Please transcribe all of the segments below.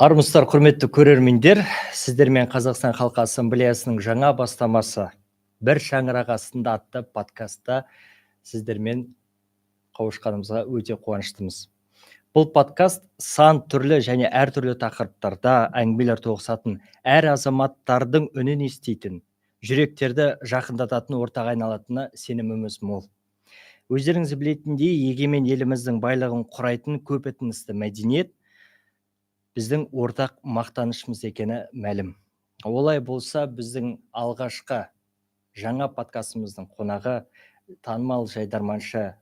Армысыздар, құрметті көрермендер. Сіздермен Қазақстан Халқы Ассамблеясының жаңа бастамасы «Бір шаңырақ астында» атты подкастта сіздермен қауышқанымызға өте қуаныштымыз. Бұл подкаст сан түрлі және әртүрлі тақырыптарда әңгімелер тоғысатын, әр азаматтардың үнін еститін, жүректерді жақындататын ортаға айналатынына сеніміміз мол. Өздеріңіз білетіндей, егемен еліміздің байлығын құрайтын көп этносты мәдениет біздің ортақ мақтанышымыз екені мәлім. Олай болса, біздің алғашқы жаңа подкастымыздың қонағы танымал жайдарманшы,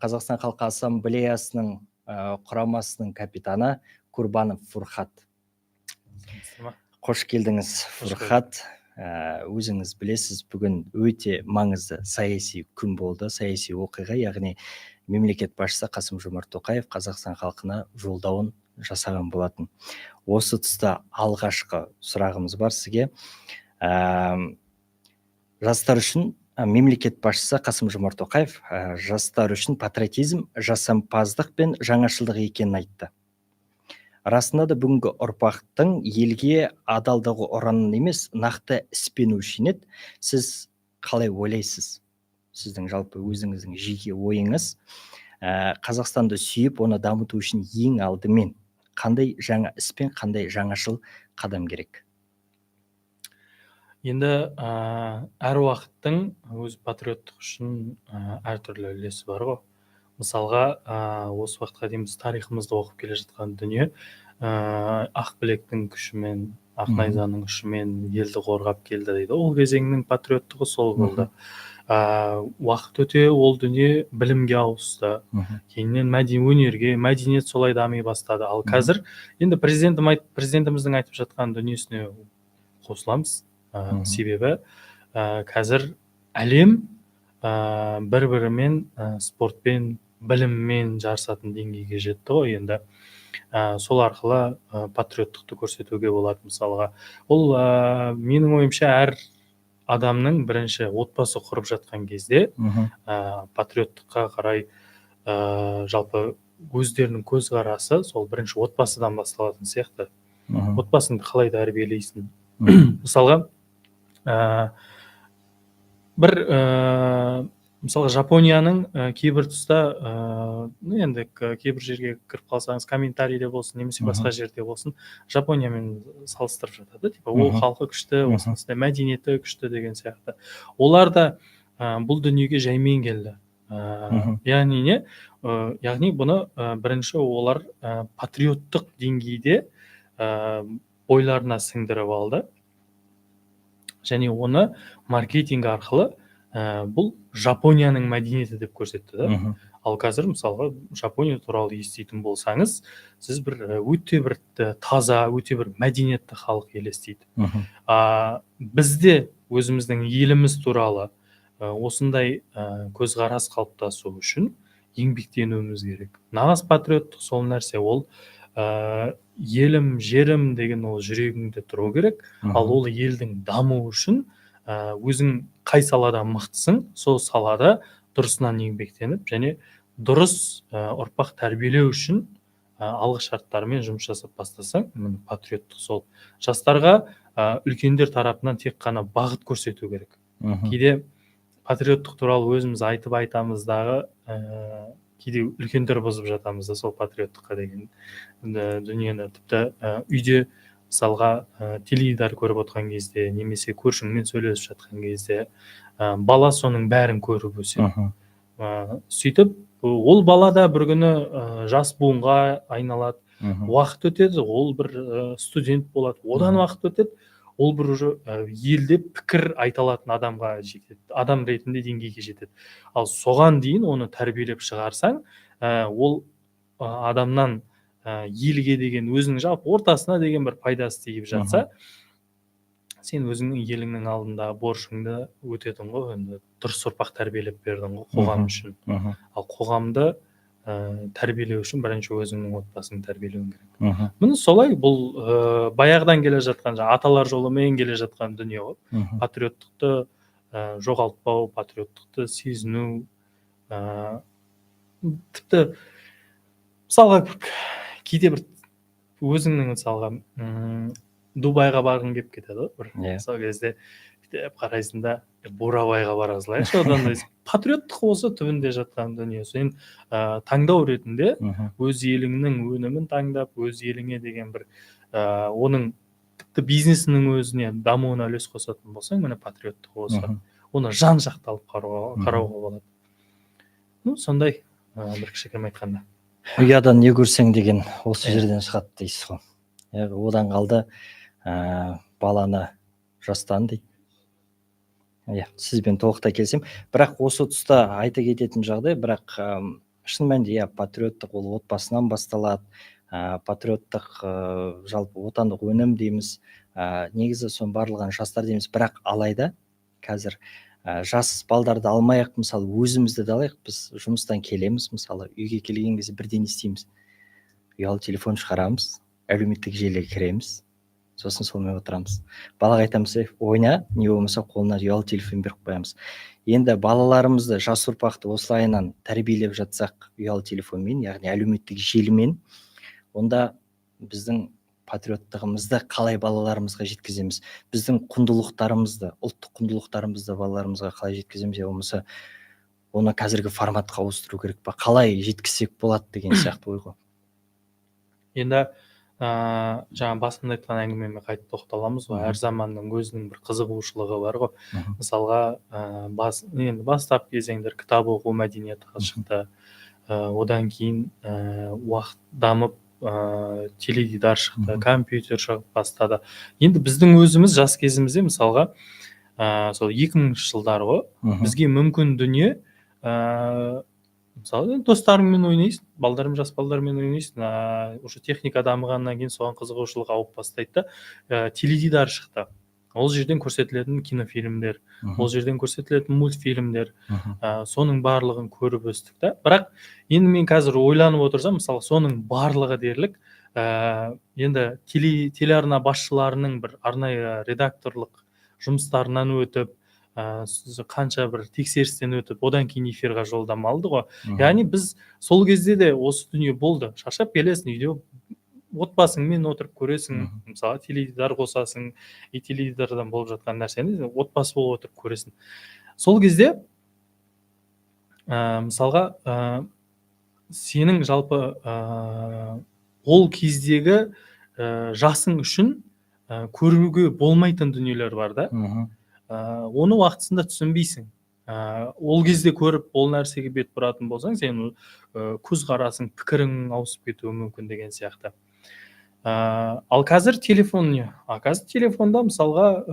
Қазақстан Халқы Ассамблеясының құрамасының капитаны Курбанов Фурхат. Қош келдіңіз, Фурхат. Өзіңіз білесіз, бүгін өте маңызды саяси күн болды, саяси оқиға, яғни мемлекет басшысы Қасым-Жомарт Тоқаев Қазақстан халқына жолдауын жасаған болатын. Осы тұста алғашқы сұрағымыз бар сізге. Жастар үшін мемлекет басшысы Қасым-Жомарт Тоқаев жастар үшін патриотизм, жасампаздық пен жаңашылдық екенін айтты. Расында да бүгінгі ұрпақтың елге адалдығы ұранын емес, нақты іспен өлшенеді. Сіз қалай ойлайсыз? Сіздің жалпы өзіңіздің жеке ойыңыз, Қазақстанды сүйіп, оны дамыту үшін ең алдымен қандай жаңа іспен, қандай жаңашыл қадам керек? Енді әр уақыттың өз патриоттық үшін әртүрлі үлесі бар ғой. Мысалға, осы уақытқа дейін біз тарихымызды оқып келе жатқан дүние Ақбілектің күшімен, Ақнайзаның күшімен елді қорғап келді дейді. Ол кезеңнің патриоттығы сол болды. Уақыт өте ол дүние білімге ауысты. Кейіннен өнерге, мәдениет солай дами бастады. Ал қазір енді президентіміздің айтып жатқан дүниесіне қосыламыз. Себебі қазір әлем бір-бірімен спортпен, біліммен жарысатын деңгейге жетті ғой. Енді сол арқылы патриоттықты көрсетуге болады. Мысалға, ол менің ойымша әр адамның бірінші отбасы құрып жатқан кезде патриоттыққа қарай жалпы өздерінің көзқарасы сол бірінші отбасыдан басталатын сияқты. Отбасыңды қалай тәрбиелейсің? Мысалға, мысалы Жапонияның кейбір тұста, енді кейбір жерге кіріп қалсаңыз, комментарийде болсын, немесе басқа жерде болсын, Жапониямен салыстырып жатады. Ол халқы күшті, осындай мәдениеті күшті деген сияқты. Олар да бұл дүниеге жаймен келді. Яғни бұны бірінші олар патриоттық деңгейде бойларына сіңдіріп алды. Және оны маркетинг арқылы бұл Жапонияның мәдениеті деп көрсетті. Ал қазір мысалға Жапония туралы еститін болсаңыз, сіз өте бір таза, өте бір мәдениетті халық елестейді. Бізде өзіміздің еліміз туралы осындай көзқарас қалыптасу үшін еңбектенуіміз керек. Нағыз патриоттық сол нәрсе, ол елім, жерім деген ол жүрегіңде тұру керек. Ал ол елдің дамуы үшін өзің қай салада мықтысың, сол салада дұрысынан еңбектеніп, және дұрыс ұрпақ тәрбиелеу үшін алғы шарттармен жұмыс жасап бастасаң, патриоттық сол. Жастарға үлкендер тарапынан тек қана бағыт көрсету керек. Кейде патриоттық туралы өзіміз айтамыздағы, кейде үлкендер бұзып жатамыз да сол патриоттыққа деген дүниені. Тіпті үйде мысалға теледидар көріп отқан кезде, немесе көршіңмен сөйлесіп жатқан кезде, бала соның бәрін көріп өседі. Сөйтіп, ол бала да бір күні жас буынға айналады. Уақыт өтеді, ол бір студент болады. Одан уақыт өтеді, ол бір елде пікір айталатын адамға жетеді, адам ретінде деңгейге жетеді. Ал соған дейін оны тәрбиелеп шығарсаң, ол адамнан елге деген, өзінің жалпы ортасына деген бір пайдасы тиіп жатса, сен өзіңнің еліңнің алдында борышыңды өтедің ғой, енді дұрыс ұрпақ тәрбиелеп бердің ғой қоғам үшін. Ал қоғамды тәрбиелеу үшін бірінші өзіңнің отбасыңды тәрбиелеуің керек. Міне солай, бұл баяғыдан келе жатқан, аталар жолымен келе жатқан дүние ғой. Патриоттықты жоғалтпау, патриоттықты сезіну. Тіпті мысалға кейде бір өзіңнің мысалға Дубайға барғың келіп кетеді ғой бір Иә. сол кезде бүйтіп қарайсың да бурабайға бара салайыншы одан да патриоттық осы түбінде жатқан дүние сен таңдау ретінде өз еліңнің өнімін таңдап өз еліңе деген бір оның тіпті бизнесінің өзіне дамуына үлес қосатын болсаң міне патриоттық осы оны жан жақты алып қарауға болады. Ну сондай бір кішігірім айтқанда ұядан не көрсең деген осы жерден шығады дейсіз ғой. Одан қалды баланы жастан дейді. Иә, сізбен толықтай келісемін. Бірақ осы тұста айта кететін жағдай, бірақ шын мәнінде иә, патриоттық ол отбасынан басталады. Патриоттық жалпы отандық өнім дейміз. Негізі соның барлығын жастар дейміз. Бірақ алайда қазір жас балдарды алмайық, мысалы өзімізді де алайық, біз жұмыстан келеміз, мысалы үйге келген кезде бірден істейміз. Ұялы телефон шығарамыз, әлеуметтік желіге кіреміз, сосын сонымен отырамыз. Балаға айтамыз, ойна, не болмаса қолына ұялы телефон беріп қоямыз. Енді балаларымызды, жас ұрпақты осылайынан тәрбиелеп жатсақ ұялы телефонмен, яғни әлеуметтік желімен, онда біздің патриоттығымызды қалай балаларымызға жеткіземіз? Біздің құндылықтарымызды, ұлттық құндылықтарымызды балаларымызға қалай жеткіземіз? Я болмаса оны қазіргі форматқа ауыстыру керек па? Қалай жеткізсек болады деген сияқты ой ғой. Енді жаңа басында айтқан әңгімеме қайтып тоқталамыз ғой. Әр заманның өзінің бір қызығушылығы бар ғой. Мысалға енді бастап кезеңдер кітап оқу мәдениеті шықты. Одан кейін уақыт дамып теледидар шықты, компьютер шығып бастады. Енді біздің өзіміз жас кезімізде мысалға сол 2000-ші жылдар ғой. Бізге мүмкін дүние мысалы достарыңмен ойнайсың, жас балдармен ойнайсың, уже техника дамығаннан кейін соған қызығушылық ауып бастайды да, теледидар шықты. Ол жерден көрсетілетін кинофильмдер, ол жерден көрсетілетін мультфильмдер, соның барлығын көріп өстік та. Бірақ енді мен қазір ойланып отырсам, мысалы соның барлығы дерлік, енді телеарна басшыларының бір арнайы редакторлық жұмыстарынан өтіп, қанша бір тексерістен өтіп, одан кейін эфирға жолдама алды ғой. Яғни біз сол кезде де осы дүние болды. Шаршап келесің, үйде отбасыңмен отырып көресің, мысалы теледидар қосасың, теледидардан болып жатқан нәрсені отбасы болып отырып көресің. Сол кезде мысалға сенің жалпы ол кездегі жасың үшін көруге болмайтын дүниелер бар да. Оны уақытысында түсінбейсің. Ол кезде көріп ол нәрсеге бет бұратын болсаң, сен көзқарасың, пікірің ауысып кетуі мүмкін деген сияқты. Ал қазір телефон не? Қазір телефонда мысалға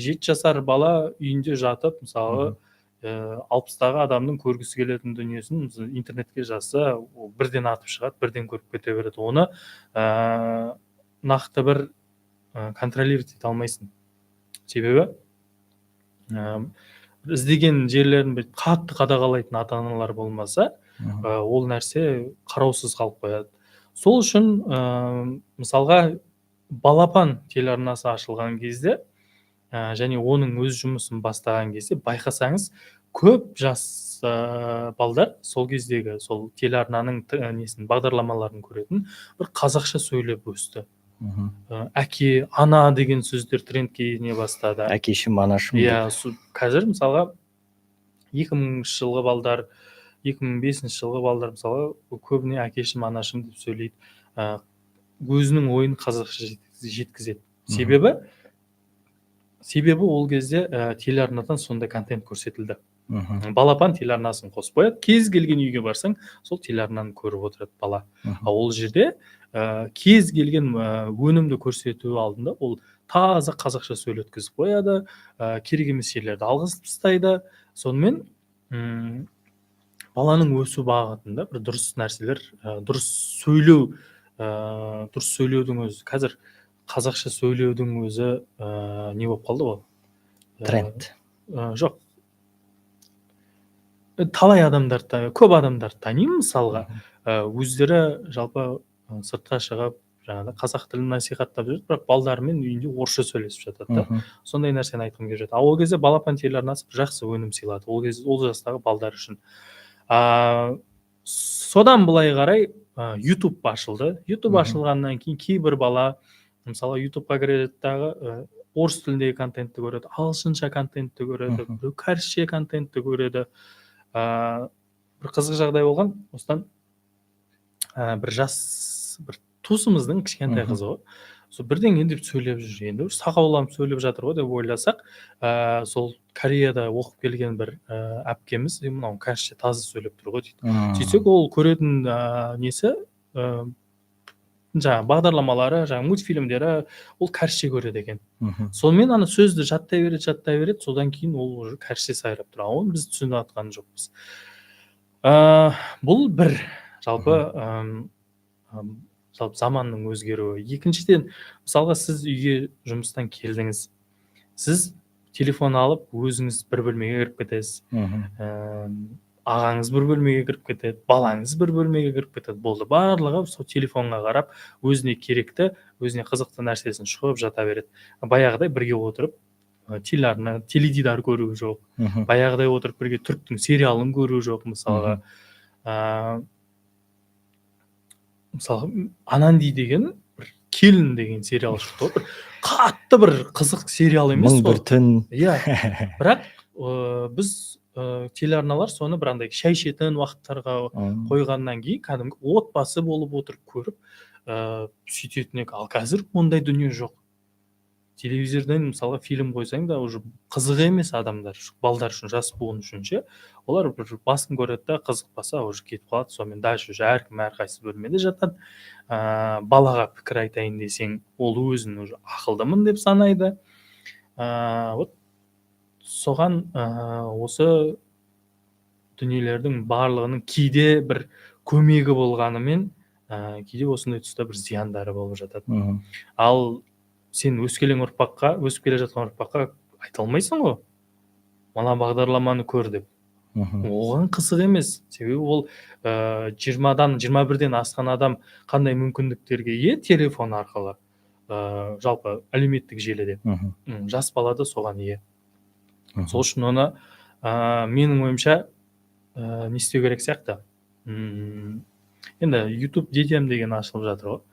7 жасар бала үйінде жатып, мысалы 60-тағы адамның көргісі келетін дүниесін интернетке жазса, бірден атып шығады, бірден көріп кете береді. Оны нақты бір контролировать ете алмайсың. Себебі іздеген жерлерін қатты қадағалайтын ата-аналар болмаса, ол нәрсе қараусыз қалып қояды. Сол үшін мысалға Балапан телеарнасы ашылған кезде және оның өз жұмысын бастаған кезде байқасаңыз, көп жас балдар сол кездегі сол телеарнаның бағдарламаларын көретін бір қазақша сөйлеп өсті. Әке, ана деген сөздер трендке ене бастады. Әкешім, анашым. Иә, қазір мысалға 2000-ші жылғы балдар, 2005 жылғы балдар мысалға көбіне әкешім, анашым деп сөйлейді. Өзінің ойын қазақша жеткізеді. Себебі ол кезде телеарнадан сондай контент көрсетілді. Балапан телеарнасын қосып қояды. Кез келген үйге барсаң, сол телеарнаны көріп отырады бала. Ол жерде кез келген өнімді көрсету алдында ол таза қазақша сөйлеткізіп қояды, керек емес жерлерді алғызып тастайды. Сонымен баланың өсу бағытында бір дұрыс нәрселер, дұрыс сөйлеудің өзі, қазір қазақша сөйлеудің өзі не болып қалды ғой? Тренд. Жоқ. Талай адамдар, көп адамдар танимын мысалға, өздері жалпы сыртқа шығып, жаңағыда қазақ тілін насихаттап жүреді, бірақ балдарымен үйінде орысша сөйлесіп жатады да. Сондай нәрсені айтқым келіп жатыр. Ол кезде Балапан телеарнасы жақсы өнім сыйлады. Ол кезде ол жастағы балдар үшін. Содан былай қарай YouTube ашылды. YouTube ашылғаннан кейін кейбір бала мысалы YouTube'қа кіреді дағы орыс тіліндегі контентті көреді, ағылшынша контентті көреді, біреу кәрісше контентті көреді. Бір қызық жағдай болған, осыдан бір жас бір туысымыздың кішкентай қызы ғой. Сол бірдеңе деп сөйлеп жүр, енді сақауланып сөйлеп жатыр ғой деп ойласақ, сол Кореяда оқып келген бір әпкеміз мынау кәрісше таза сөйлеп тұр ғой дейді. Сөйтсек ол көретін несі жаңағы бағдарламалары, жаңағы мультфильмдері ол кәрісше көреді екен. Сонымен ана сөзді жаттай береді, содан кейін ол уже кәрісше сайрап тұр. Оны біз түсініп жатқан жоқпыз. Бұл бір жалпы заманның өзгеруі. Екіншіден, мысалға сіз үйге жұмыстан келдіңіз. Сіз телефон алып, өзіңіз бір бөлмеге кіріп кетесіз. Ағаңыз бір бөлмеге кіріп кетеді, балаңыз бір бөлмеге кіріп кетеді. Болды, барлығы сол телефонға қарап, өзіне керекті, өзіне қызықты нәрсесін шұқып жата береді. Баяғыдай бірге отырып, теледидар көру жоқ. Баяғыдай отырып бірге түріктің сериалын көру жоқ, мысалға. Мысалы, Ананди деген бір келін деген сериал шықты. Бір қатты бір қызық сериал емес. Мың бір түн. Иә. Бірақ біз телеарналар соны бір андай шай ішетін уақыттарға қойғаннан кейін кәдімгі отбасы болып отырып көріп сөйтетін ек. Ал қазір ондай дүние жоқ. Телевизордан мысалы фильм қойсаң да уже қызық емес адамдар, балдар үшін, жас буын үшін ше. Олар бір басын көреді да, қызықпаса уже кетіп қалады. Сонымен дальше уже әркім әрқайсысы бөлмеде жатады. Балаға пікір айтайын десең, ол өзін уже ақылдымын деп санайды. Вот соған осы дүниелердің барлығының кейде бір көмегі болғанымен, кейде осындай тұста бір зияндары болып жатады. Ал сен өсіп келе жатқан ұрпаққа айта алмайсың ғой, мына бағдарламаны көр деп. Оған қызық емес. Себебі ол 20-дан 21-ден асқан адам қандай мүмкіндіктерге ие телефон арқылы, жалпы әлеуметтік желіде. Жас бала да соған ие. Сол үшін оны менің ойымша не істеу керек сияқты. Енді YouTube детям деген ашылып жатыр ғой.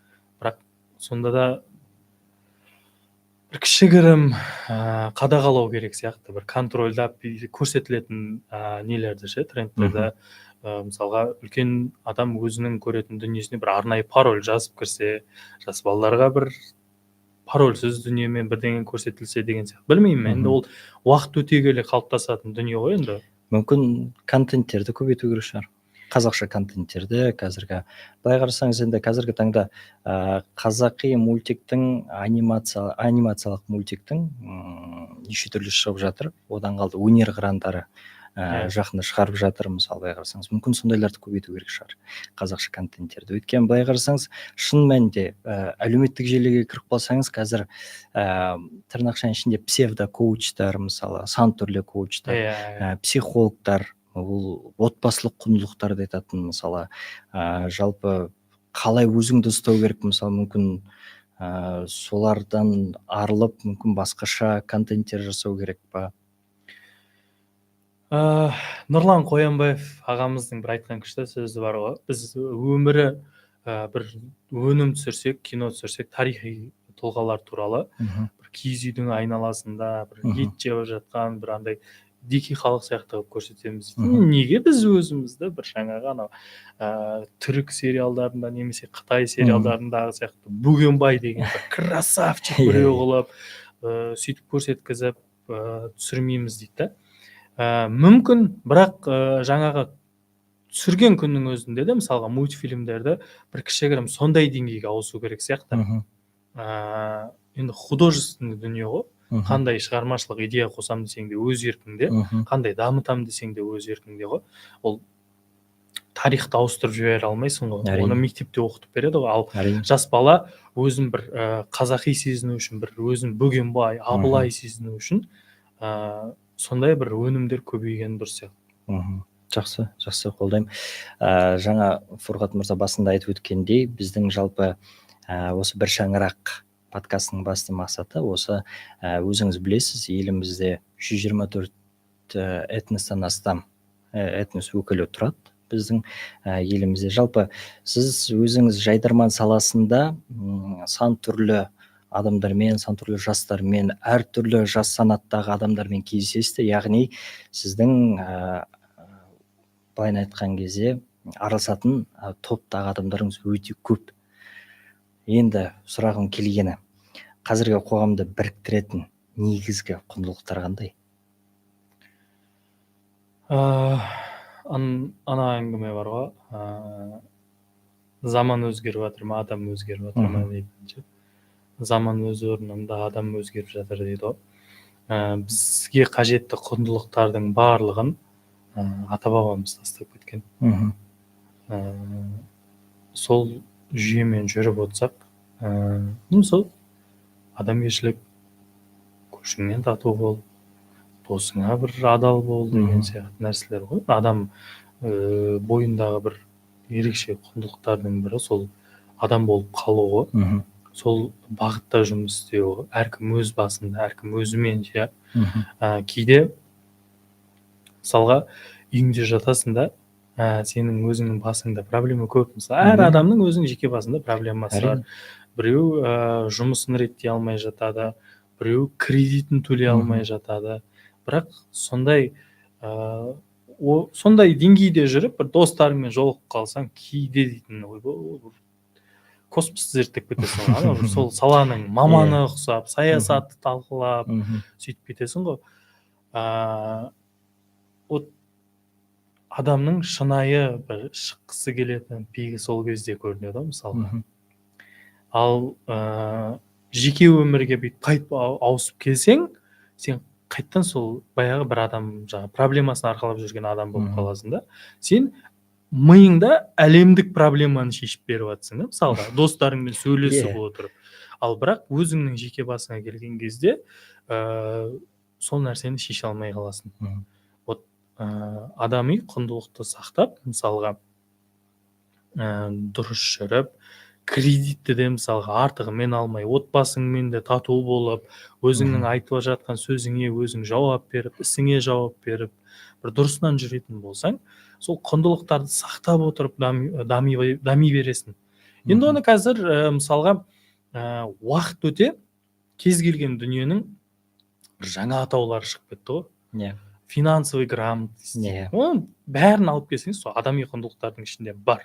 Бірақ сонда да бір кішігірім қадағалау керек сияқты, бір контрольдап көрсетілетін нелерді ше, трендтерді. Мысалға, үлкен адам өзінің көретін дүниесіне бір арнайы пароль жазып кірсе, жас балаларға бір парольсіз дүниемен бірдеңе көрсетілсе деген сияқты. Білмеймін, енді ол уақыт өте келе қалыптасатын дүние ғой енді. Мүмкін контенттерді көбейту керек шығар. Қазақша контенттерді қазіргі. Былай қарасаңыз, енді қазіргі таңда қазақи мультиктің, анимациялық мультиктің неше түрлі шығып жатыр. Одан қалды өнер қырандары жақында шығарып жатыр, мысалы, былай қарасаңыз. Мүмкін сондайларды көбейту керек шығар, қазақша контенттерді. Өйткені былай қарасаңыз, шын мәнінде әлеуметтік желіге кіріп қалсаңыз, қазір тырнақшаның ішінде псевдо-коучтар, мысалы, сан түрлі коучтар, психологтар, ол отбасылық құндылықтарды айтатын, мысалы, жалпы қалай өзіңді ұстау керек, мысалы, мүмкін солардан арылып, мүмкін басқаша контенттер жасау керек па? Нұрлан Қоянбаев ағамыздың бір айтқан күшті сөзі бар ғой. Біз өмірі бір өнім түсірсек, кино түсірсек, тарихи тұлғалар туралы, бір киіз үйдің айналасында бір ет жеп жатқан бір андай деки халық сияқты қылып көрсетеміз. Неге біз өзімізді бір жаңағы анау түрік сериалдарында немесе Қытай сериалдарындағы сияқты Бөгенбай деген бір красавчик біреу қылып сөйтіп көрсеткізіп түсірмейміз дейді. Мүмкін, бірақ жаңағы түсірген күннің өзінде де мысалға мультфильмдерді бір кішігірім сондай деңгейге ауысу керек сияқты. Енді художественный дүние ғой. Қандай шығармашылық идея қосам десең де өз еркіңде, қандай дамытам десең де өз еркіңде ғой. Ол тарихты ауыстырып жібере алмайсың ғой. Оны мектепте оқытып береді ғой. Ал жас бала өзін бір қазақи сезіну үшін, бір өзін Бөгенбай, Абылай сезіну үшін сондай бір өнімдер көбейген дұрыс сияқты. Жақсы қолдаймын. Жаңа Фұрғат мырза басында айтып өткендей, біздің жалпы осы бір шаңырақ подкастының басты мақсаты осы, өзіңіз білесіз, елімізде 124 этностан астам этнос өкілі тұрады. біздің елімізде. Жалпы сіз өзіңіз жайдарман саласында сан түрлі адамдармен, сан түрлі жастармен, әртүрлі жас санаттағы адамдармен кездесесіз, яғни сіздің былайын айтқан кезде араласатын топтағы адамдарыңыз өте көп. Енді сұрағым келгені, қазіргі қоғамды біріктіретін негізгі құндылықтар қандай? Ана әңгіме бар ғой, заман өзгеріп жатыр ма, адам өзгеріп жатыр ма дейтін. Заман өз орнында, адам өзгеріп жатыр дейді ғой. Бізге қажетті құндылықтардың барлығын ата бабамыз тастап кеткен. Сол жүйемен жүріп отырсақ, сол адамгершілік, көршіңнен тату бол, досыңа бір адал бол деген сияқты нәрселер ғой. Адам бойындағы бір ерекше құндылықтардың бірі сол адам болып қалу ғой. Сол бағытта жұмыс істеу ғой. Әркім өз басында, әркім өзімен. Кейде мысалға үйіңде жатасың да, сенің өзіңнің басыңда проблема көп. Мысалы, әр адамның өзінің жеке басында проблемасы бар. Біреу жұмысын реттей алмай жатады, біреу кредитін төлей алмай жатады. Бірақ сондай деңгейде жүріп, бір достарыңмен жолығып қалсаң, кейде дейтін космосты зерттеп кетесің. Сол саланың маманы ұқсап, саясатты талқылап, сөйтіп кетесің ғой. Адамның шынайы бір шыққысы келетін пигі сол кезде көрінеді, мысалы. Ал жеке өмірге қайтып ауысып келсең, сен қайттан сол баяғы бір адам проблемасын арқалап жүрген адам болып қаласың да. Сен миыңда әлемдік проблеманы шешіп беріп жатсың, мысалға, достарыңмен сөйлесіп отырып. Ал бірақ өзіңнің жеке басыңа келген кезде сол нәрсені шеше алмай қаласың. Адами құндылықты сақтап, мысалға, дұрыс жүріп, кредитті де мысалға артығымен алмай, отбасыңмен де тату болып, өзіңнің айтып жатқан сөзіңе өзің жауап беріп, ісіңе жауап беріп, бір дұрысынан жүретін болсаң, сол құндылықтарды сақтап отырып дами бересің. Енді оны қазір мысалға уақыт өте кез келген дүниенің жаңа атаулары шығып кетті ғой. Финансовый грамотность. Оның бәрін алып келсеңіз, сол адами құндылықтардың ішінде бар.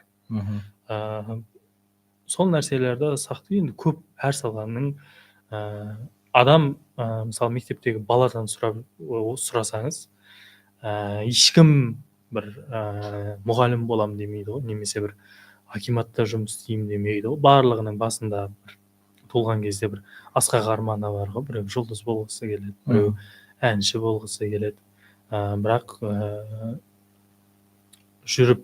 Сол нәрселерді сақтау енді көп. Әр саланың адам, мысалы, мектептегі баладан сұрасаңыз, ешкім бір мұғалім болам демейді ғой, немесе бір акиматта жұмыс істеймін демейді ғой. Барлығының басында туылған кезде бір асқақ арманы бар ғой. Біреу жұлдыз болғысы келеді, біреу әнші болғысы келеді. Бірақ жүріп,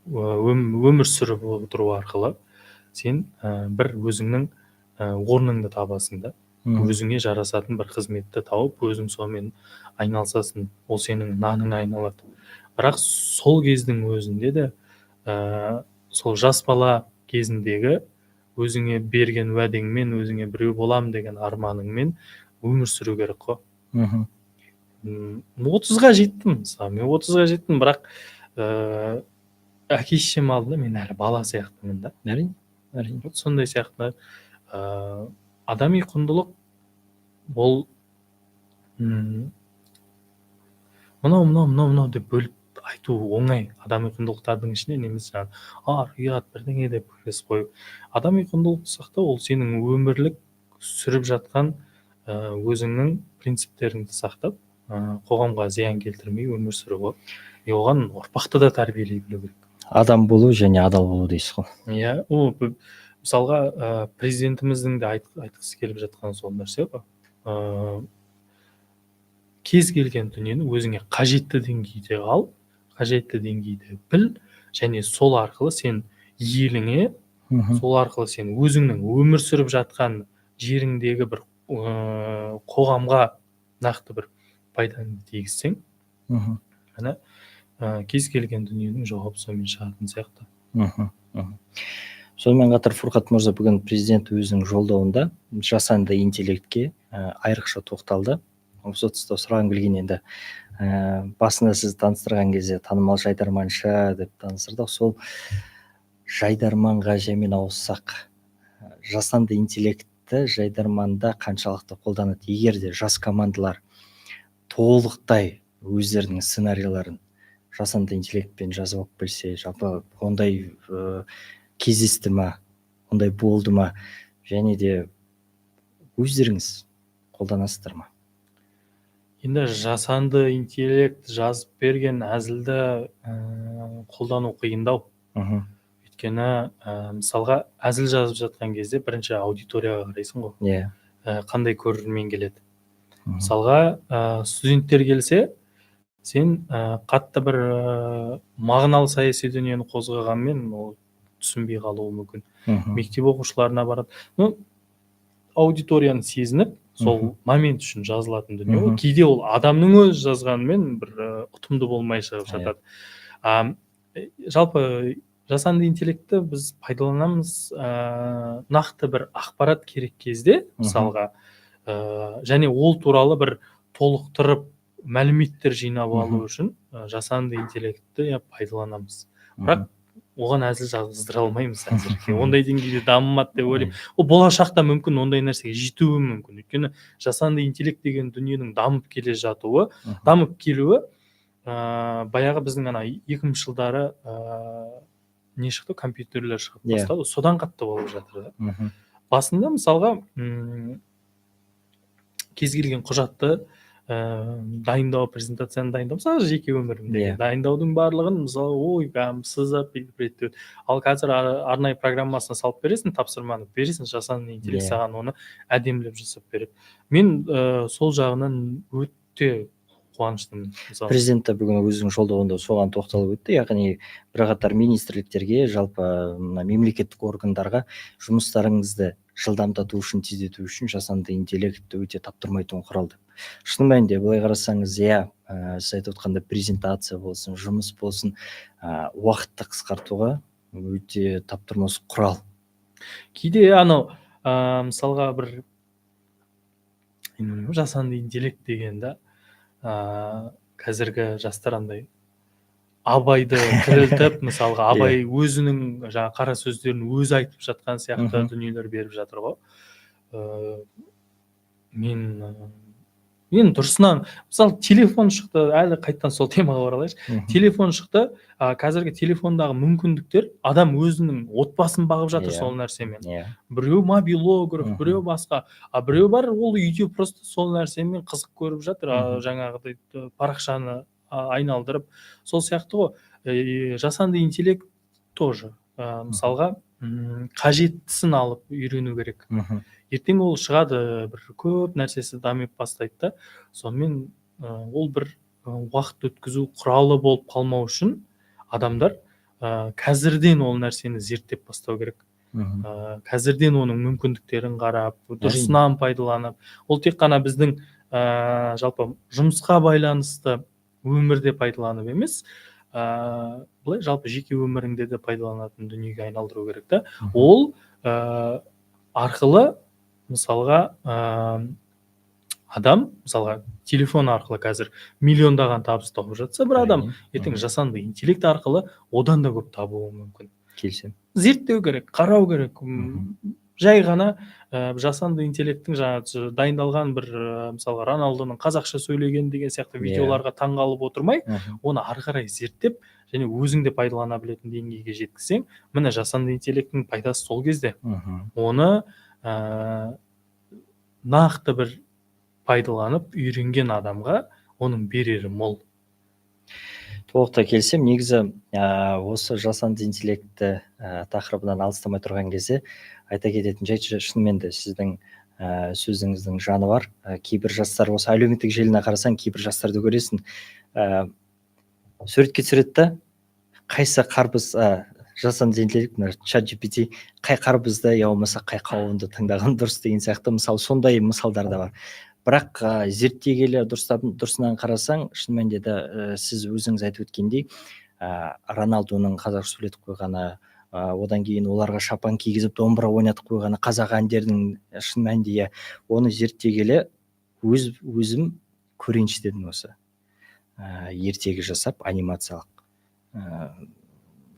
өмір сүріп отыру арқылы сен бір өзіңнің орныңды табасың да. Өзіңе жарасатын бір қызметті тауып, өзің сонымен айналысасың. Ол сенің наныңа айналады. Бірақ сол кездің өзінде де сол жас бала кезіндегі өзіңе берген уәдеңмен, өзіңе біреу болам деген арманыңмен өмір сүру керек қой. 30-ға жеттім, мысалы, мен 30-ға жеттім, бірақ әке-шешем алдында мен әлі бала сияқтымын да. Әрине. Сондай сияқты адами құндылық ол мынау деп бөліп айту оңай. Адами құндылықтардың ішінде немесе ұят бірдеңе деп бөлесіз қойып. Адами құндылықты сақтау ол сенің өмірлік сүріп жатқан өзіңнің принциптеріңді сақтап, қоғамға зиян келтірмей өмір сүру ғой. Оған ұрпақты да тәрбиелей білу керек. Адам болу және адал болу дейсіз ғой. Мысалға, президентіміздің де айтқысы келіп жатқан сол нәрсе ғой. Кез келген дүниені өзіңе қажетті деңгейде ал, қажетті деңгейде біл, және сол арқылы сен еліңе, сол арқылы сен өзіңнің өмір сүріп жатқан жеріңдегі бір қоғамға нақты бір пайданы тигізсең, кез келген дүниенің жауабы сонымен шығатын сияқты. Сонымен қатар Фурқат мырза бүгін президент өзінің жолдауында жасанды интеллектке айрықша тоқталды. Осы тұста сұрағым келген енді басында сіз таныстырған кезде танымал жайдарманшы деп таныстырдық. Сол жайдарманға жаймен ауыссақ, жасанды интеллектті жайдарманда қаншалықты қолданады? Егер де жас командалар толықтай өздерінің сценарийларын жасанды интеллектпен жазып алып келсе, жалпы ондай кездесті ма, ондай болды ма, және де өздеріңіз қолданасыздар ма? Енді жасанды интеллект жазып берген әзілді қолдану қиындау. Өйткені мысалға әзіл жазып жатқан кезде бірінші аудиторияға қарайсың ғой. Иә. Қандай көрермен келеді. Мысалға студенттер келсе, сен қатты бір мағыналы саяси дүниені қозғағанмен ол түсінбей қалуы мүмкін. Мектеп оқушыларына барады. Аудиторияны сезініп, сол момент үшін жазылатын дүние. Кейде ол адамның өзі жазғанымен бір ұтымды болмай шығып жатады. Жалпы жасанды интеллектті біз пайдаланамыз нақты бір ақпарат керек кезде, мысалға, және ол туралы бір толықтырып мәліметтер жинап алу үшін жасанды интеллектті пайдаланамыз. Бірақ оған әзіл жаздыра алмаймыз әзірге. Ондай деңгейде дамымады деп ойлаймын. Ол болашақта мүмкін ондай нәрсеге жетуі мүмкін. Өйткені жасанды интеллект деген дүниенің дамып келуі, баяғы біздің 2000 жылдары не шықты, компьютерлер шығып бастады. Содан қатты болып жатыр. Басында мысалға кез келген құжатты дайындау, презентацияны дайындау, мысалы жеке өмірімде дайындаудың барлығын мысалы сызып реттеу. Ал қазір арнайы программасына салып бересің, тапсырманы бересің, жасанды интеллект саған оны әдемілеп жасап береді. Мен сол жағынан өте қуаныштымын. Президент бүгін өзінің жолдауында соған тоқталып өтті. Яғни бірқатар министрліктерге, жалпы мемлекеттік органдарға жұмыстарыңызды жылдамдату үшін, тездету үшін жасанды интеллектті өте таптырмайтын құрал деп. Шын мәнінде былай қарасаңыз, сіз айтып отқанда презентация болсын, жұмыс болсын, уақытты қысқартуға өте таптырмас құрал. Кейде мысалға бір жасанды интеллект дегенде қазіргі жастар андай Абайды тірілтіп, мысалға Абай өзінің қара сөздерін өзі айтып жатқан сияқты дүниелер беріп жатыр ғой. Мен дұрысынан, мысалы телефон шықты, әлі қайттан сол темаға оралайыншы. Телефон шықты, қазіргі телефондағы мүмкіндіктер, адам өзінің отбасын бағып жатыр сол нәрсемен. Біреу мобилограф, біреу басқа, біреу бар, ол үйде просто сол нәрсемен қызық көріп жатыр, жаңағыдай парақшаны айналдырып. Сол сияқты ғой, жасанды интеллект тоже, мысалға, қажеттісін алып үйрену керек. Ертең ол шығады, бір көп нәрсесі дамып бастайды. Сонымен ол бір уақыт өткізу құралы болып қалмау үшін адамдар қазірден ол нәрсені зерттеп бастау керек. Қазірден оның мүмкіндіктерін қарап, дұрысынан пайдаланып, ол тек қана біздің жалпы жұмысқа байланысты өмірде пайдаланып емес, былай жалпы жеке өміріңде де пайдаланатын дүниеге айналдыру керек та. Ол арқылы мысалға адам, мысалға телефон арқылы қазір миллиондаған табыс тауып жатса, бір адам ертең жасанды интеллект арқылы одан да көп табуы мүмкін. Келсем. Зерттеу керек, қарау керек. Жай ғана жасанды интеллекттің дайындалған бір, мысалға Роналдоның қазақша сөйлеген деген сияқты видеоларға таңғалып отырмай, оны ары қарай зерттеп, және өзіңде пайдалана білетін деңгейге жеткізсең, міне жасанды интеллекттің пайдасы сол кезде. Оны нақты бір пайдаланып үйренген адамға оның берері мол. Толықтай келсем, негізі осы жасанды интеллекті тақырыбынан алыстамай тұрған кезде айта кететін жайт, шынымен де сіздің сөзіңіздің жаны бар. Кейбір жастар, осы әлеуметтік желіні қарасаң, кейбір жастарды көресің, суретке түсіреді, қайсы қарбыз, жасанды интеллект, ChatGPT, қай қарбызды, я болмаса қай қауынды таңдаған дұрыс деген сияқты, мысалы сондай мысалдар да бар. Бірақ зерттей келе дұрысынан қарасаң, шын мәнінде де сіз өзіңіз айтып өткендей, Роналдоның қазақша сөйлетіп қойғаны, одан кейін оларға шапан кигізіп домбыра ойнатып қойғаны, қазақ әндерінің шын мәнінде оны зерттей келе өзім көрейінші дедім осы. ертегі жасап анимациялық.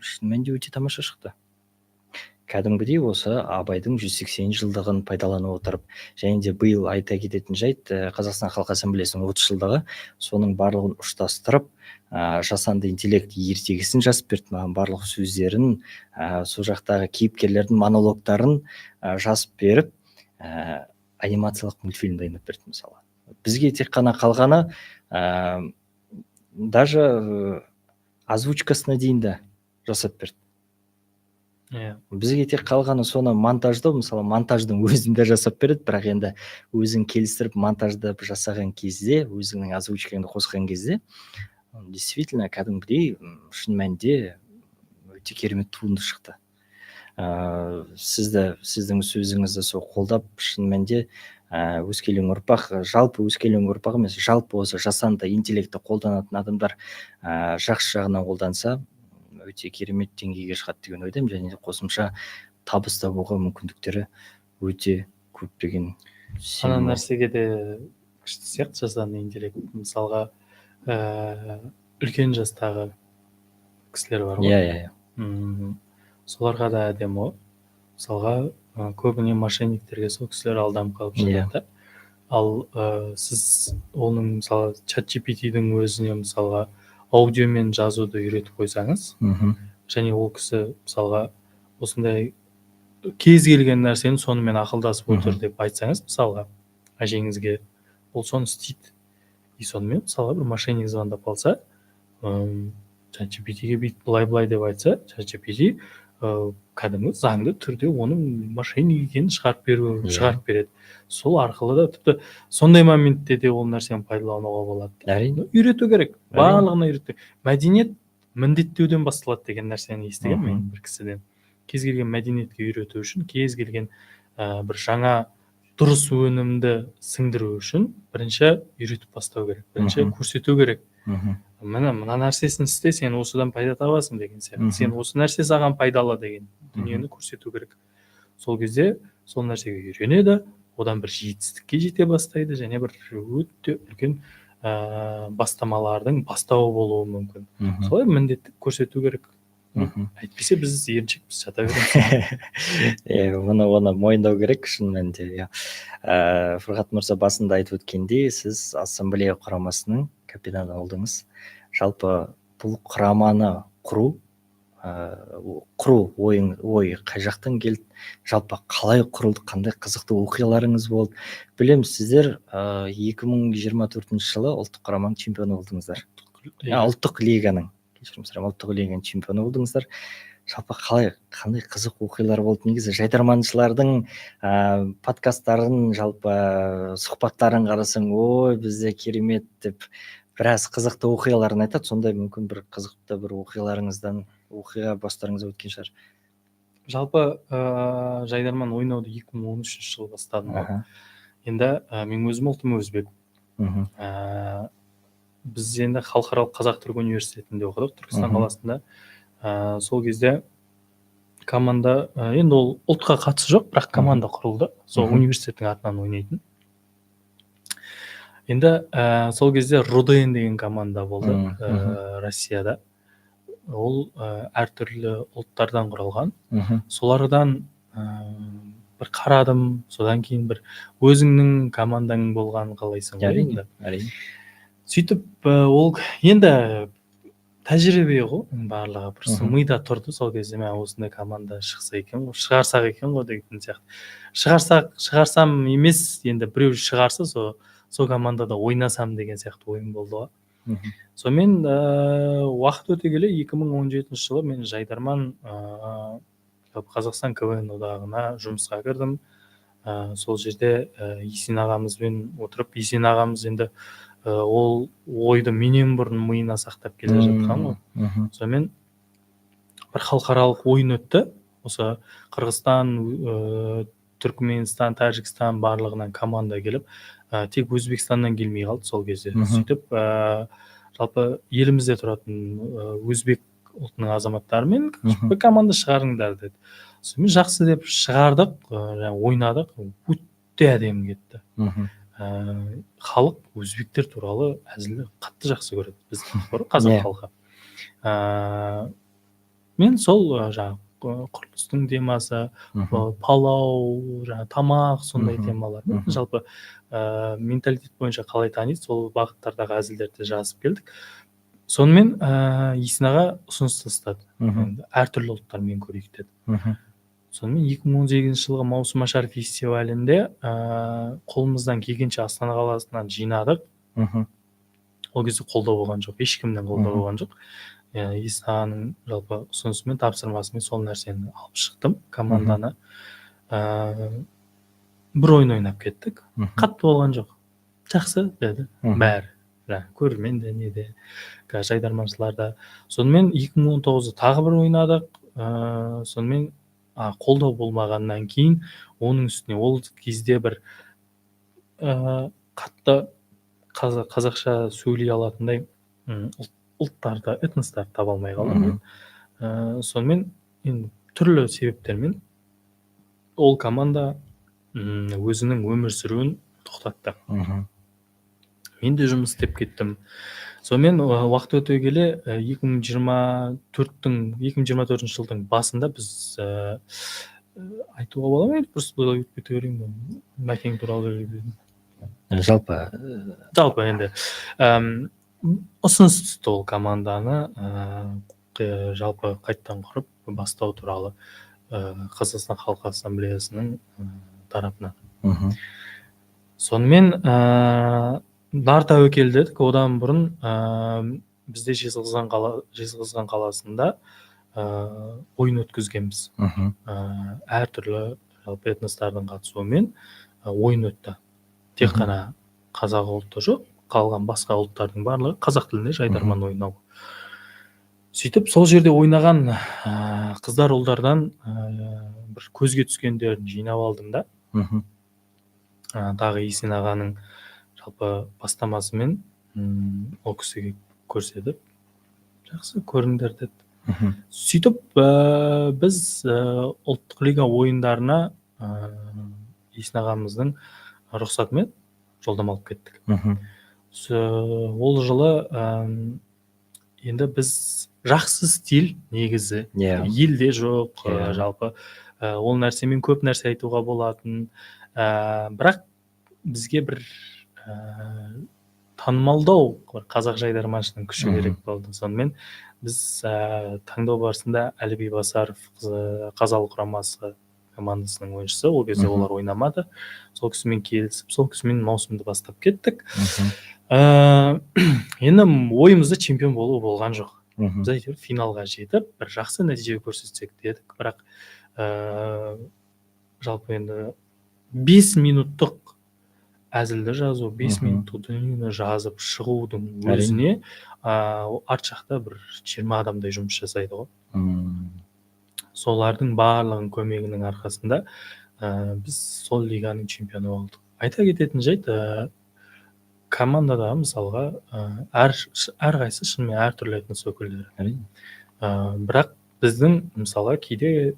Шын мәнінде өте тамаша шықты. Кәдімгідей осы Абайдың 180 жылдығын пайдалана отырып, және де биыл айта кететін жайт, Қазақстан Халқы Ассамблеясының 30 жылдығы, соның барлығын ұштастырып, жасанды интеллект ертегісін жазып берді маған, барлық сөздерін, сол жақтағы кейіпкерлердің монологтарын жазып беріп, анимациялық мультфильм дайындап берді мысалы. Бізге тек қана қалғаны даже озвучкасына дейін де жасап берді. Бізге тек қалғаны соны монтаждау, мысалы монтаждың өзінде жасап береді, бірақ енді өзің келістіріп монтаждап жасаған кезде, өзіңнің озвучкаңды қосқан кезде, действительно кәдімгідей шын мәнінде өте керемет туынды шықты. Сіздің сөзіңізді сол қолдап, шын мәнінде өскелең ұрпақ, жалпы өскелең ұрпақ емес, жалпы осы жасанды интеллектті қолданатын адамдар жақсы жағынан қолданса, өте керемет деңгейге шығады деген ойдамын, және де қосымша табыс табуға мүмкіндіктері өте көп деген ана нәрсеге де күшті сияқты жасанды интеллект. Мысалға үлкен жастағы кісілер бар ғой. Соларға да әдемі ғой. Мысалға көбіне мошенниктерге сол кісілер алданып қалып жатады. Ал сіз оның мысалы ChatGPT-дің өзіне мысалға аудиомен жазуды үйретіп қойсаңыз, және ол кісі мысалға осындай кез келген нәрсені сонымен ақылдасып отыр деп айтсаңыз, мысалға әжеңізге, ол соны істейді. И сонымен мысалға бір мошенник звондап қалса, ChatGPT-ге бүйт былай деп айтса, ChatGPT кәдімгі заңды түрде оның мошенник екенін шығарып береді. Сол арқылы да тіпті сондай моментте де ол нәрсені пайдалануға болады. Әрине. Үйрету керек. Барлығына үйрету. Мәдениет міндеттеуден басталады деген нәрсені естіген мен бір кісіден. Кез келген мәдениетке үйрету үшін, кез келген бір жаңа дұрыс өнімді сіңдіру үшін бірінші үйретіп бастау керек. Бірінші көрсету керек. Мына нәрсесін істе, сен осыдан пайда табасың деген сияқты. Сен осы нәрсе саған пайдалы деген дүниені көрсету керек. Сол кезде сол нәрсеге үйренеді, одан бір жетістікке жете бастайды, және бір өте үлкен бастамалардың бастауы болуы мүмкін. Солай міндетті көрсету керек. Әйтпесе біз еріншекпіз, жата береміз. Оны мойындау керек шын мәнінде. Фұрғат мырза басында айтып өткендей, сіз ассамблея құрамасының капитаны болдыңыз. Жалпы бұл құраманы құру ой қай жақтан келді, жалпы қалай құрылды, қандай қызықты оқиғаларыңыз болды? Білеміз, сіздер 2024 жылы ұлттық құраманың чемпионы болдыңыздар. Ұлттық лиганың чемпионы болдыңыздар. Жалпы қандай қызық оқиғалар болды? Негізі жайдарманшылардың подкасттарын, жалпы сұхбаттарын қарасаң, ой, бізде керемет деп біраз қызықты оқиғаларын айтады. Сондай мүмкін бір қызықты бір оқиға бастарыңыз өткен шығар. Жалпы жайдарман ойнауды 2013 жылы бастадым. Енді мен өзім ұлтым өзбек. Біз енді халықаралық қазақ-түрік университетінде оқыдық, Түркістан қаласында. Сол кезде команда, енді ол ұлтқа қатысы жоқ, бірақ команда құрылды. Сол университеттің атынан ойнайтын. Енді сол кезде Руден деген команда болды Россияда. Ол әртүрлі ұлттардан құралған. Солардан бір қарадым, содан кейін бір өзіңнің командаң болған қалайсың ғой енді. Сөйтіп ол енді тәжірибе ғой барлығы, просто мида тұрды сол кезде, мен осындай команда шықса екен ғой, шығарсақ екен ғой деген сияқты. Шығарсам емес, енді біреу шығарса сол командада ойнасам деген сияқты ойым болды ғой. Сонымен уақыт өте келе 2017 жылы мен жайдарман Қазақстан КВН одағына жұмысқа кірдім. Сол жерде Есен ағамызбен отырып, Есен ағамыз енді ол ойды менен бұрын миына сақтап келе жатқан ғой. Сонымен бір халықаралық ойын өтті. Осы Қырғызстан, Түркменстан, Тәжікстан барлығынан команда келіп, тек Өзбекстаннан келмей қалды сол кезде. Сөйтіп жалпы елімізде тұратын өзбек ұлтының азаматтарымен бір команда шығарыңдар деді. Сонымен жақсы деп шығардық, ойнадық, өте әдемі кетті. халық өзбектер туралы әзілді қатты жақсы көреді, біз қазақ Иә. халқы. Мен сол жаңағы құрылыстың темасы, палау, жаңағы тамақ, сондай темалармен жалпы менталитет бойынша қалай таниды, сол бағыттардағы әзілдерді жазып келдік. Сонымен Есін аға ұсыныс тастады. Әртүрлі ұлттармен көрейік деді. Сонымен 2018 жылғы Маусымашар фестивалінде қолымыздан келгенше Астана қаласынан жинадық. Ол кезде қолдау болған жоқ, ешкімнен қолдау болған жоқ. Есін ағаның жалпы ұсынысымен, тапсырмасымен сол нәрсені алып шықтым команданы. Бір ойын ойнап кеттік. Қатты болған жоқ. Жақсы деді бәрі. Көрермен де, не де, жайдарманшылар да. Сонымен 2019-да тағы бір ойнадық. Сонымен қолдау болмағаннан кейін оның үстіне ол кезде бір қатты қазақша сөйлей алатындай ұлттарды, этностарды таба алмай қалдым. Сонымен түрлі себептермен ол команда өзінің өмір сүруін тоқтатты. Мен де жұмыс істеп кеттім. Сонымен уақыт өте келе 2024 жылдың басында біз айтуға бола ма, просто былай өтіп кете берейін ба? Мәкең туралы жалпы енді ұсыныс түсті ол команданы жалпы қайттан құрып бастау туралы Қазақстан Халқы Ассамблеясының тарапынан. Сонымен нар тәуекел дедік. Одан бұрын бізде Жезқазған қаласында ойын өткізгенбіз. Әртүрлі жалпы этностардың қатысуымен ойын өтті. Тек қана қазақ ұлты жоқ, қалған басқа ұлттардың барлығы қазақ тілінде жайдарман ойнау. Сөйтіп сол жерде ойнаған қыздар ұлдардан бір көзге түскендерін жинап алдым да. Тағы Есен ағаның жалпы бастамасымен ол кісіге көрсетіп, жақсы көріңдер деді. Сөйтіп біз ұлттық лига ойындарына Есен ағамыздың рұқсатымен жолдама алып кеттік. Ол жылы енді біз жақсы стиль негізі елде жоқ, жалпы ол нәрсемен көп нәрсе айтуға болатын. Бірақ бізге бір танымалдау қазақ жайдарманшының күші керек болды. Сонымен біз таңдау барысында Әліби Басаров Қазалы құрамасы командасының ойыншысы, ол кезде олар ойнамады. Сол кісімен келісіп, сол кісімен маусымды бастап кеттік. Енді ойымызда чемпион болу болған жоқ. Біз әйтеуір финалға жетіп, бір жақсы нәтиже көрсетсек дедік. Бірақ жалпы енді 5 минуттық әзілді жазу, 5 минуттық дүниені жазып шығудың өзіне арт жақта бір 20 адамдай жұмыс жасайды ғой. Солардың барлығының көмегінің арқасында біз сол лиганың чемпионы болдық. Айта кететін жайт, командада мысалға әрқайсы шынымен әртүрлі этнос өкілдері. Бірақ біздің мысалға кейде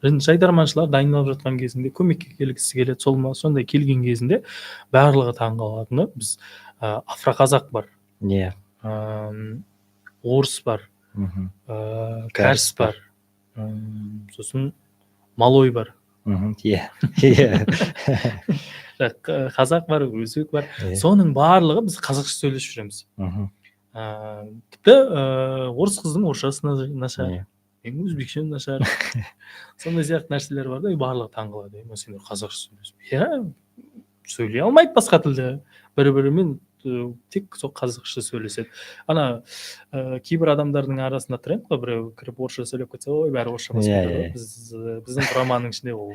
жайдарманшылар дайындалып жатқан кезінде көмекке келгісі келеді. Сондай келген кезінде барлығы таңғалатыны, біз афроқазақ бар, орыс бар, кәріс бар, сосын малой бар. Қазақ бар, өзбек бар. Соның барлығы біз қазақша сөйлесіп жүреміз. Тіпті орыс қыздың орысшасы нашар, өзбекше нашар. Сондай сияқты нәрселер бар да, барлығы таңғалады. Сендер қазақша сөйлесіп. Сөйлей алмайды басқа тілде. Бір-бірімен тек сол қазақша сөйлеседі. Ана кейбір адамдардың арасында тренд қой, біреу кіріп орысша сөйлеп кетсе, ой, бәрі орысша басып. Біздің құраманың ішінде ол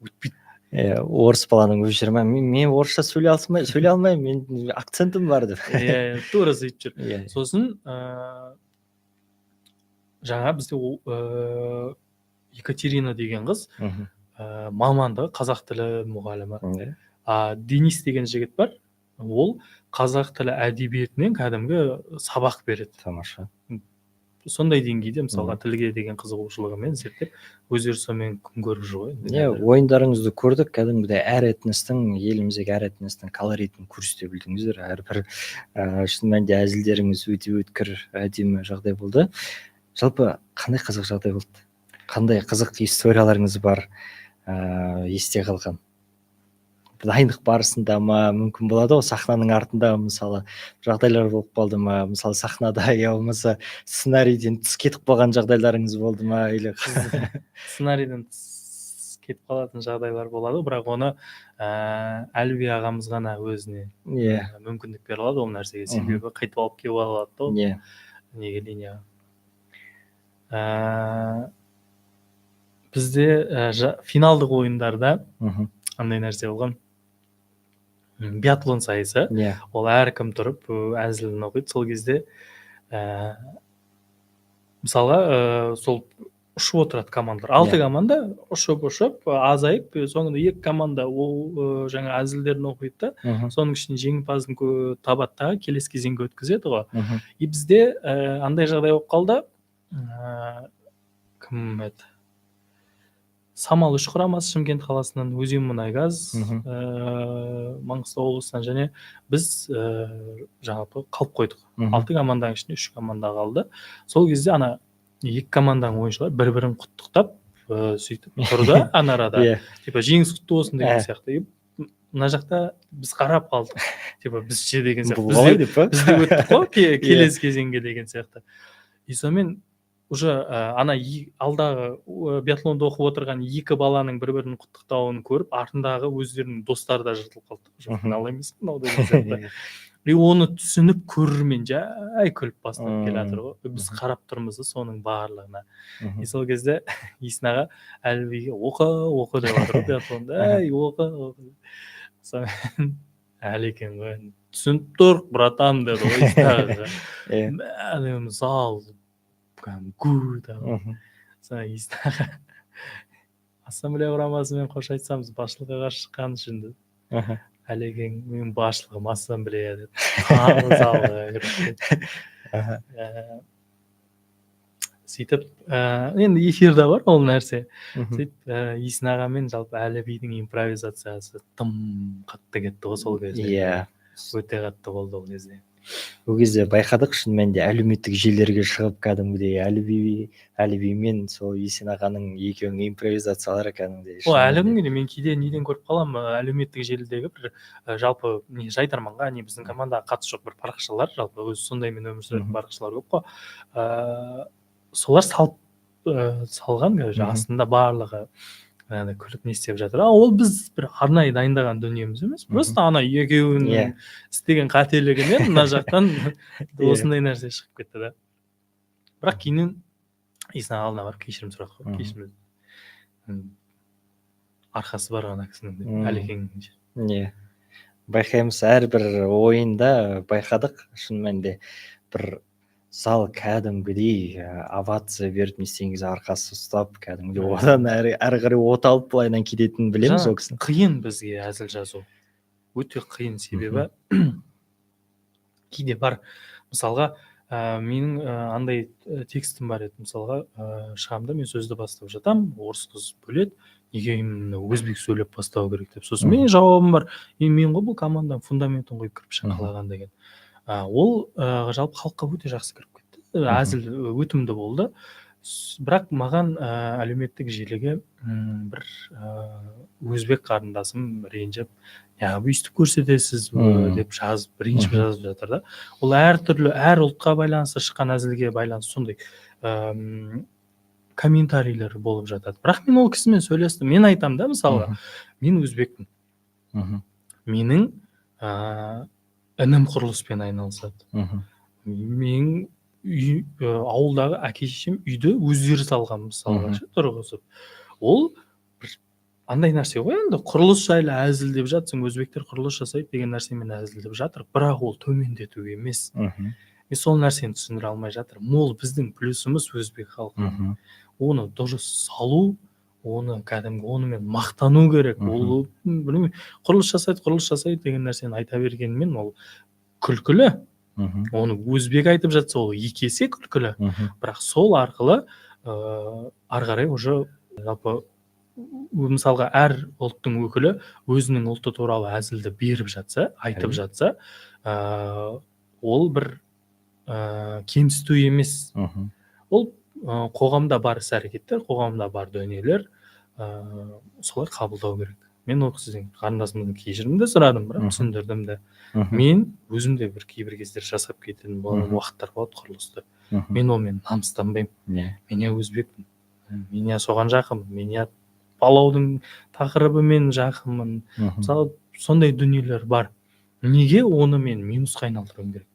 өтпейді. Орыс баланың өз жеріме, мен орысша сөйлей алмаймын, мен акцентім бар деп. Тура сөйтіп жүр. Сосын жаңа бізде Екатерина деген қыз мамандығы қазақ тілі мұғалімі. Денис деген жігіт бар, ол қазақ тілі әдебиетінен кәдімгі сабақ береді. Тамаша. сондай деңгейде мысалға тілге деген қызығушылығымен зерттеп өздері сонымен күн көріп жүр ғой енді иә, қазір. ойындарыңызды көрдік, кәдімгідей әр этностың, еліміздегі әр этностың колоритін көрсете білдіңіздер. Әрбір шын мәнінде әзілдеріңіз өте өткір, әдемі жағдай болды. Жалпы қандай қызық жағдай болды? Қандай қызық историяларыңыз бар есте қалған? Дайындық барысында ма, мүмкін болады ғой сахнаның артында мысалы жағдайлар болып қалды ма, мысалы сахнада я болмаса сценарийден тыс кетіп қалған жағдайларыңыз болды ма, или Сценарийден тыс кетіп қалатын жағдайлар болады, бірақ оны Әліби ағамыз ғана өзіне иә, мүмкіндік бере алады ол нәрсеге, себебі қайтып алып келіп алады да ол иә, неге линияға. Бізде финалдық ойындарда андай нәрсе болған, биатлон сайысы, иә, ол әркім тұрып әзілін оқиды. Сол кезде мысалға сол ұшып отырады командалар. 6 команда ұшып азайып, соңында 2 команда ол жаңа әзілдерін оқиды да, соның ішінде жеңімпазын табады да келесі кезеңге өткізеді ғой. И бізде андай жағдай болып қалды. Кім еді? Самал 3 құрамасы Шымкент қаласынан, Өзенмұнайгаз Маңғыстау облысынан, және біз жалпы қалып қойдық. 6 команданың ішінде 3 команда қалды. Сол кезде ана 2 команданың ойыншылары бір-бірін құттықтап сөйтіп тұрды ана арада. Типа жеңіс құтты болсын деген сияқты. Мына жақта біз қарап қалдық. Типа біз ше деген сияқты. Біз де өттік қой келесі кезеңге деген сияқты. И сонымен уже ана алдағы биатлонда оқып отырған 2 баланың бір-бірін құттықтауын көріп, артындағы өздерінің достары да жыртылып қалды. Жоқ, мынау емес, мынау деген сияқты. И оны түсініп көрермен жай күліп бастап келе жатыр ғой. Біз қарап тұрмыз соның барлығына. И сол кезде Исын аға Әлібиге оқы деп жатыр ғой биатлонда. Әй, оқы. Сонымен Әлекең ғой, түсініп тұр, братан деді ғой Исын аға. Мәлім зал Сонан Исын аға ассамблея құрамасымен қош айтсамыз басшылыққа шыққан үшін деді. Әлекең, мен басшылығым ассамблея деді. Тағы залға кіріп. Сөйтіп, енді эфирда бар ол нәрсе. Сөйтіп, Исын ағамен жалпы Әлібидің импровизациясы тым қатты кетті ғой сол кезде. Иә. Өте қатты болды ол кезде. Ол кезде байқадық, шын мәнінде әлеуметтік желілерге шығып кәдімгідей Әліби мен сол Исын ағаның екеуінің импровизациялары кәдімгідей. Ол әлі күнге мен кейде неден көріп қаламын, әлеуметтік желідегі бір жалпы жайдарманға, біздің командаға қатысы жоқ бір парақшалар, жалпы өзі сондаймен өмір сүретін парақшалар көп қой. Солар салған астында барлығы күліп не істеп жатыр. Ол біз бір арнайы дайындаған дүниеміз емес. Просто ана екеуінің істеген қателігінен мына жақтан осындай нәрсе шығып кетті да. Бірақ кейіннен Исын алдына барып кешірім сұрадық қой. Кешірім. Арқасы бар ана кісінің, Әлекеңнің. Иә. Байқаймыз, әрбір ойында байқадық, шын мәнінде бір зал кәдімгідей овация беріп, не істеңіз арқасы ұстап, кәдімгідей одан әрі қарай от алып былайынан кететінін білеміз ол кісінің. Қиын бізге әзіл жазу. Өте қиын, себебі кейде бар. Мысалға, менің андай текстім бар еді. Мысалға, шығамда мен сөзді бастап жатам, орыс қыз бөледі, неге именно өзбек сөйлеп бастау керек деп. Сосын менің жауабым бар. Мен ғой бұл команданың фундаментін қойып кірпішін қалаған деген. Ол жалпы халыққа өте жақсы кіріп кетті. Әзіл өтімді болды. Бірақ маған әлеуметтік желіге бір өзбек қарындасым ренжіп, өйстіп көрсетесіз деп бірінші жазып жатыр да. Ол әртүрлі, әр ұлтқа байланысты шыққан әзілге байланысты сондай комментарийлер болып жатады. Бірақ мен ол кісімен сөйлестім. Мен айтам да, мысалға, мен өзбекпін. Менің інім құрылыспен айналысады. Мен ауылдағы әке-шешем үйді өздері салған, мысалға тұрғызып. Ол андай нәрсе ғой, енді құрылыс жайлы әзілдеп жатсың, өзбектер құрылыс жасайды деген нәрсемен әзілдеп жатыр, бірақ ол төмендету емес. Мен сол нәрсені түсіндіре алмай жатыр. Ол біздің плюсымыз өзбек халқы. Оны дұрыс салу, оны кәдімгі онымен мақтану керек. Ол құрылыс жасайды деген нәрсені айта бергенмен ол күлкілі. Оны өзбек айтып жатса ол екі есе күлкілі, бірақ сол арқылы ары қарай уже жалпы мысалға әр ұлттың өкілі өзінің ұлты туралы әзілді беріп жатса, айтып жатса, ол бір кемсіту емес. Ол қоғамда бар іс-әрекеттер, қоғамда бар дүниелер, солай қабылдау керек. Мен ол сіздің қарындасымыздан кешірімді сұрадым, бірақ түсіндірдім де. Мен өзімде бір кейбір кездер жасап кететін болған уақыттар болады құрылысты. Мен онымен намыстанбаймын. Мен я өзбекпін, мен я соған жақынмын, мен я палаудың тақырыбымен жақынмын. Мысалы, сондай дүниелер бар. Неге оны мен минусқа айналдыруым керек?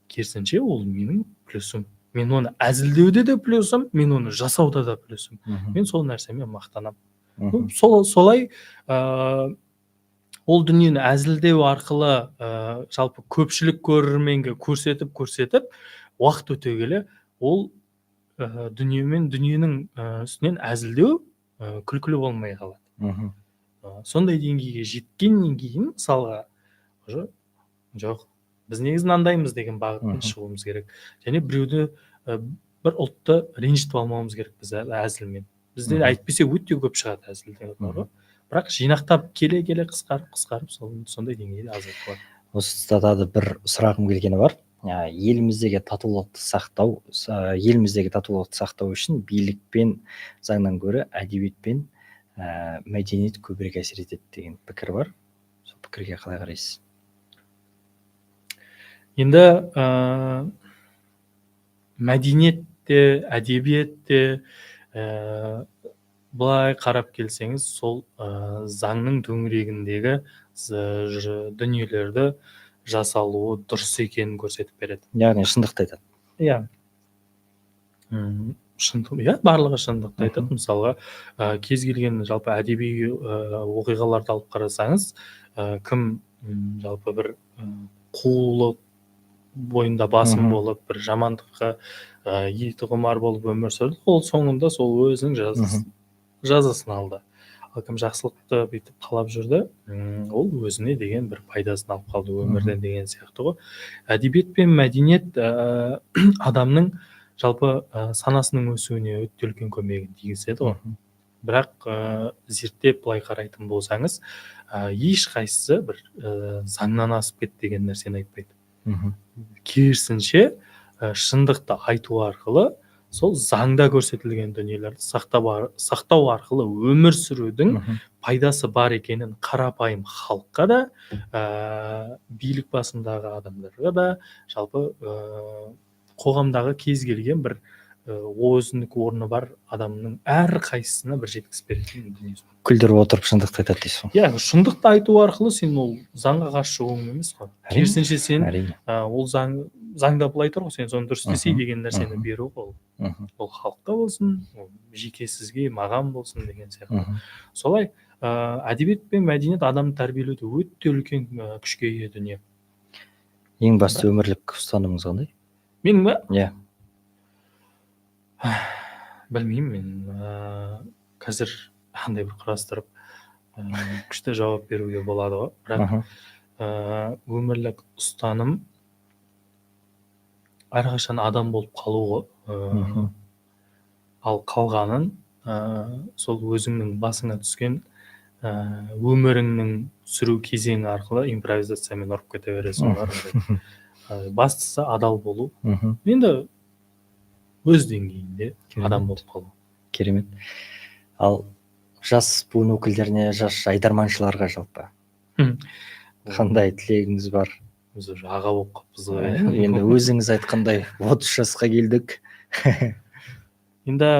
Керісінше ол менің плюсым. Мен оны әзілдеуде де плюсым, мен оны жасауда да плюсым. Мен сол нәрсемен мақтанамын. Солай ол дүниені әзілдеу арқылы жалпы көпшілік көрерменге көрсетіп, уақыт өте келе ол дүниенің үстінен әзілдеу күлкілі болмай қалады. Сондай деңгейге жеткеннен кейін мысалға жоқ, біз негізі мынандаймыз деген бағытпен шығуымыз керек. Және біреуді бір ұлтты ренжітіп алмауымыз керек біз әзілмен. Бізде әйтпесе өте көп шығады әзілдер, бірақ жинақтап келе қысқарып сондай деңгейде азайтылады. Осы тұста бір сұрағым келгені бар. Еліміздегі татулықты сақтау үшін билік пен заңнан гөрі әдебиет пен мәдениет көбірек әсер етеді деген пікір бар. Сол пікірге қалай қарайсыз? Енді мәдениет те, әдебиет те былай қарап келсеңіз, сол заңның төңірегіндегі дүниелерді жасалуы дұрыс екенін көрсетіп береді. Яғни шындықты айтады. Барлығы шындықты айтады. Мысалға, кез келген жалпы әдеби оқиғаларды алып қарасаңыз, кім жалпы бір қулық бойында басым болып, бір жамандыққа еті құмар болып өмір сүрді, ол соңында сол өзінің жазасын алды. Ал кім жақсылықты бүйтіп қалап жүрді, ол өзіне деген бір пайдасын алып қалды өмірден деген сияқты ғой. Әдебиет пен мәдениет адамның жалпы санасының өсуіне өте үлкен көмегін тигізеді ғой. Бірақ зерттеп былай қарайтын болсаңыз, ешқайсысы бір заңнан асып кетті деген нәрсені айтпайды. Керісінше шындықты айту арқылы сол заңда көрсетілген дүниелерді сақтау арқылы өмір сүрудің пайдасы бар екенін қарапайым халыққа да, билік басындағы адамдарға да, жалпы қоғамдағы кез келген бір өзіндік орны бар адамның әр қайсысына бір жеткізіп беретін дүниесі. Күлдіріп отырып шындықты айтады дейсіз. Шындықты айту арқылы сен ол заңға қарсы шығуың емес қой. Керісінше сен ол заңда былай тұр ғой, сен соны дұрыс істесей деген нәрсені беру ғой. Ол халыққа болсын, жеке сізге, маған болсын деген сияқты. Солай әдебиет пен мәдениет адамды тәрбиелеуде өте үлкен күшке ие дүние. Ең басты өмірлік ұстанымыңыз қандай? Менің ба? Білмеймін, мен қазір қандай бір құрастырып күшті жауап беруге болады ғой. Бірақ өмірлік ұстаным әрқашан адам болып қалу ғой. Ал қалғанын сол өзіңнің басыңа түскен өміріңнің сүру кезеңі арқылы импровизациямен ұрып кете бересің. Бастысы адал болу. Енді өз деңгейінде адам болып қалу. Керемет. Ал жас буын өкілдеріне, жас жайдарманшыларға жалпы қандай тілегіңіз бар? Біз уже аға болып қалыппыз ғой. Енді өзіңіз айтқандай 30 жасқа келдік. Енді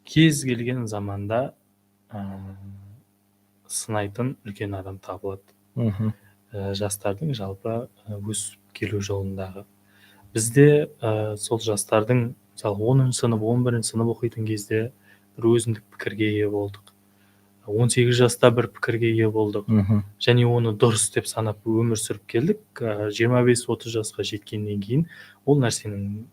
кез келген заманда сынайтын үлкен адам табылады. Жастардың жалпы өсіп келу жолындағы. Бізде сол жастардың, мысалы 10 сынып, 11 сынып оқитын кезде бір өзіндік пікірге ие болдық. 18 жаста бір пікірге ие болдық. Және оны дұрыс деп санап өмір сүріп келдік. 25-30 жасқа жеткеннен кейін ол нәрсенің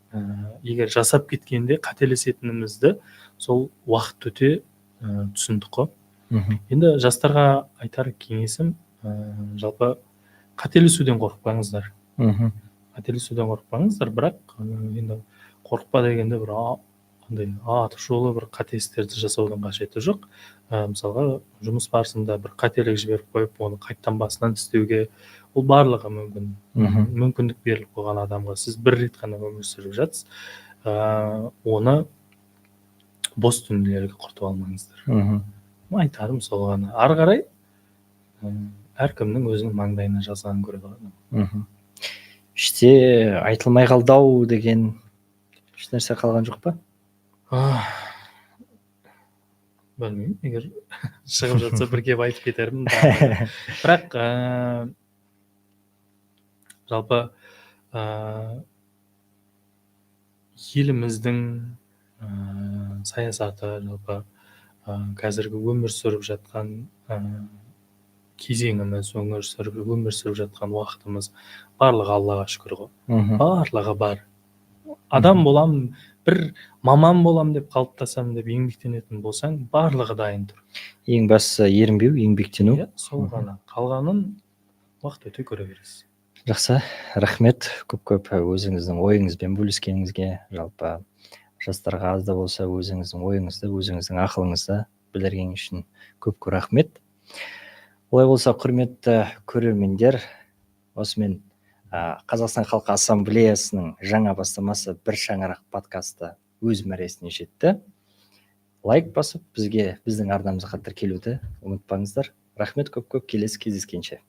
егер жасап кеткенде қателесетінімізді сол уақыт өте түсіндік қой. Енді жастарға айтар кеңесім, жалпы қателесуден қорықпаңыздар. Мгм. Қателесуден қорықпаңыздар, бірақ енді қорықпа дегенде бір андай аты шулы бір қате істерді жасаудың қажеті жоқ. Мысалға жұмыс барысында бір қателік жіберіп қойып, оны қайттан басынан істеуге, ол барлығы мүмкін. Мүмкіндік беріліп қойған адамға сіз бір рет қана өмір сүріп жатсыз. Оны бос дүниелерге құртып алмаңыздар. Айтарым сол ғана. Ары қарай әркімнің өзінің маңдайына жазғанын көреді ғой. Іште айтылмай қалдау деген еш нәрсе қалған жоқ па? Білмеймін, егер шығып жатса бір кеп айтып кетермін. Бірақ жалпы еліміздің саясаты, жалпы қазіргі өмір сүріп жатқан кезеңіміз, өмір сүріп жатқан уақытымыз, барлығы Аллаға шүкір ғой. Барлығы бар. Адам болам, бір маман болам деп қалыптасам деп еңбектенетін болсаң, барлығы дайын тұр. Ең бастысы ерінбеу, еңбектену. Сол ғана. Қалғанын уақыт өте көре бересіз. Жақсы, рахмет көп өзіңіздің ойыңызбен бөліскеніңізге. Жалпы жастарға аз да болса өзіңіздің ойыңызды, өзіңіздің ақылыңызды білдіргеніңіз үшін көп рахмет. Олай болса, құрметті көрермендер, осымен Қазақстан Халқы Ассамблеясының жаңа бастамасы бір шаңырақ подкасты өз мәресіне жетті. Лайк басып, біздің арнамызға тіркелуді ұмытпаңыздар. Рахмет көп, келесі кездескенше.